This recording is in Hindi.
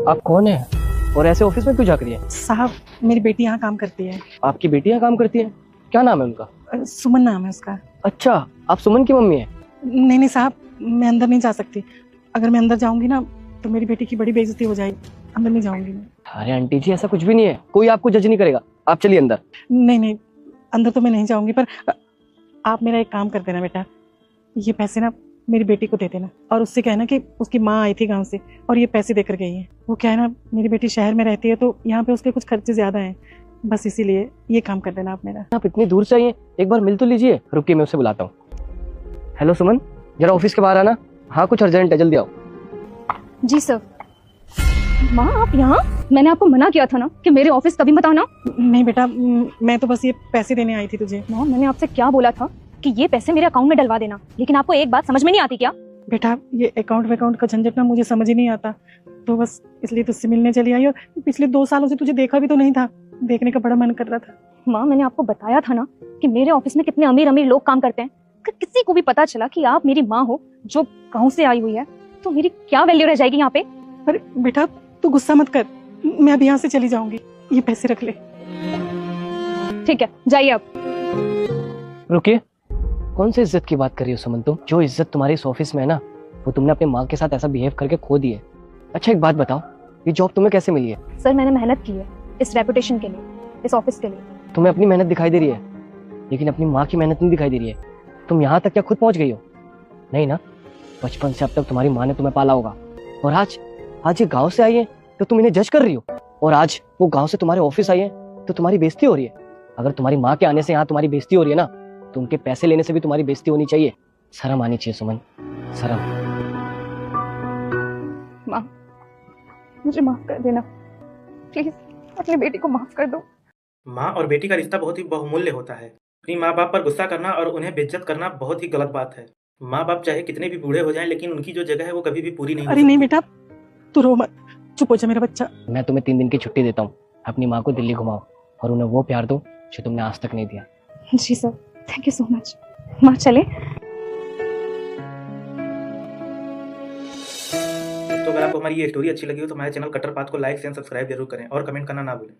आप कौन है और ऐसे ऑफिस में क्यों झाँक रही है? साहब, मेरी बेटी यहाँ काम करती है। आपकी बेटी यहाँ काम करती है? क्या नाम है उनका? सुमन नाम है उसका। अच्छा, आप सुमन की मम्मी है? नहीं नहीं साहब, मैं अंदर नहीं जा सकती। अगर मैं अंदर जाऊंगी ना तो मेरी बेटी की बड़ी बेइज्जती हो जाएगी। अंदर नहीं जाऊंगी मैं। अरे आंटी जी, ऐसा कुछ भी नहीं है, कोई आपको जज नहीं करेगा। आप चलिए अंदर। नहीं नहीं, अंदर तो मैं नहीं जाऊंगी, पर आप मेरा एक काम कर देना बेटा। ये पैसे ना मेरी बेटी को दे देना और उससे कहना कि उसकी माँ आई थी गांव से और ये पैसे देकर गई है। वो क्या है ना, मेरी बेटी शहर में रहती है तो यहाँ पे उसके कुछ खर्चे ज्यादा हैं, बस इसीलिए ये काम कर देना आप मेरा। आप इतनी दूर से आई हैं, एक बार मिल तो लीजिए। रुकिए, मैं उसे बुलाता हूँ। हेलो सुमन, जरा ऑफिस के बाहर आना। हाँ, कुछ अर्जेंट है, जल्दी आओ। जी सर। माँ, आप यहाँ? मैंने आपको मना किया था ना कि मेरे ऑफिस कभी मत आना। नहीं बेटा, मैं तो बस ये पैसे देने आई थी तुझे। माँ, मैंने आपसे क्या बोला था कि ये पैसे मेरे अकाउंट में डलवा देना, लेकिन आपको एक बात समझ में नहीं आती क्या? बेटा, ये अकाउंट का झंझट ना मुझे समझ ही नहीं आता, तो बस इसलिए तुझसे मिलने चली आई। और पिछले 2 सालों से तुझे देखा भी तो नहीं था, देखने का बड़ा मन कर रहा था। माँ, मैंने आपको बताया था ना कि मेरे ऑफिस में कितने अमीर अमीर लोग काम करते हैं। अगर किसी को भी पता चला कि आप मेरी माँ हो जो गाँव से आई हुई है, तो मेरी क्या वैल्यू रह जाएगी यहाँ पे? अरे बेटा, तू गुस्सा मत कर, मैं अब यहाँ से चली जाऊंगी। ये पैसे रख ले। ठीक है, जाइए आप। रुकिए, कौन सी इज्जत की बात कर रही हो सुमन तुम? जो इज्जत तुम्हारी इस ऑफिस में है ना, वो तुमने अपनी माँ के साथ ऐसा बिहेव करके खो दी है। अच्छा एक बात बताओ, ये जॉब तुम्हें कैसे मिली है? सर, मैंने मेहनत की है इस रेपुटेशन के लिए, इस ऑफिस के लिए। तुम्हें अपनी मेहनत दिखाई दे रही है, लेकिन अपनी माँ की मेहनत नहीं दिखाई दे रही है। तुम यहाँ तक क्या खुद पहुँच गई हो? नहीं ना, बचपन से अब तक तुम्हारी माँ ने तुम्हें पाला होगा, और आज ये गाँव से आई है तो तुम इन्हें जज कर रही हो, और आज वो गाँव से तुम्हारे ऑफिस आई है तो तुम्हारी बेइज्जती हो रही है। अगर तुम्हारी माँ के आने से यहाँ तुम्हारी बेइज्जती हो रही है ना, तो उनके पैसे लेने से भी तुम्हारी बेइज्जती होनी चाहिए। शर्म आनी चाहिए सुमन, शर्म। माँ, मुझे माफ कर देना प्लीज, अपनी बेटी को माफ कर दो। माँ और बेटी का रिश्ता बहुत ही बहुमूल्य होता है। अपनी माँ बाप पर गुस्सा करना और उन्हें बेइज्जत करना बहुत ही गलत बात है। माँ बाप चाहे कितने भी बूढ़े हो जाएं, लेकिन उनकी जो जगह है वो कभी भी पूरी नहीं हो अरे सकती। नहीं बेटा, तू रो मत, चुप हो जा मेरा बच्चा। मैं तुम्हें 3 दिन की छुट्टी देता हूँ। अपनी माँ को दिल्ली घुमाओ और उन्हें वो प्यार दो जो तुमने आज तक नहीं दिया। जी sir, thank you so much. माँ चले? तो अगर आपको हमारी ये स्टोरी अच्छी लगी हो तो हमारे चैनल कट्टर पाथ को लाइक एंड सब्सक्राइब जरूर करें और कमेंट करना ना भूलें।